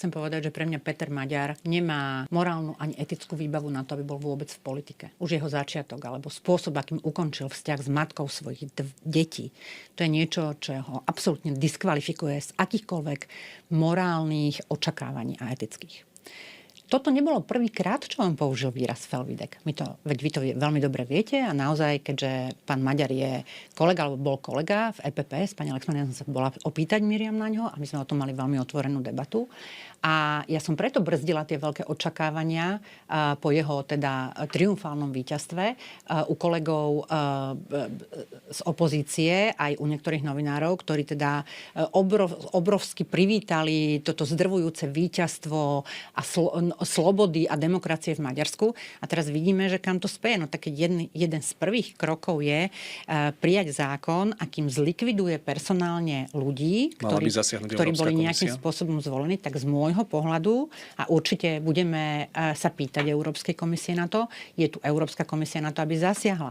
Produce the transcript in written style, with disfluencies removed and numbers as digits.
chcem povedať, že pre mňa Peter Maďar nemá morálnu ani etickú výbavu na to, aby bol vôbec v politike. Už jeho začiatok alebo spôsob, akým ukončil vzťah s matkou svojich detí, to je niečo, čo ho absolútne diskvalifikuje z akýchkoľvek morálnych očakávaní a etických. Toto nebolo prvýkrát, čo on použil výraz Felvidek. Veď vy to veľmi dobre viete a naozaj, keďže pán Maďar je kolega, alebo bol kolega v EPP, s pani Lexmanovou ja som sa bola opýtať Miriam na ňo a my sme o tom mali veľmi otvorenú debatu. A ja som preto brzdila tie veľké očakávania po jeho teda triumfálnom víťazstve u kolegov z opozície, aj u niektorých novinárov, ktorí teda obrovsky privítali toto zdrvujúce víťazstvo a slobody a demokracie v Maďarsku. A teraz vidíme, že kam to speje. No tak jeden z prvých krokov je prijať zákon, akým zlikviduje personálne ľudí, ktorí boli nejakým spôsobom zvolení, tak z môjho pohľadu, a určite budeme sa pýtať Európskej komisie na to, je tu Európska komisia na to, aby zasiahla.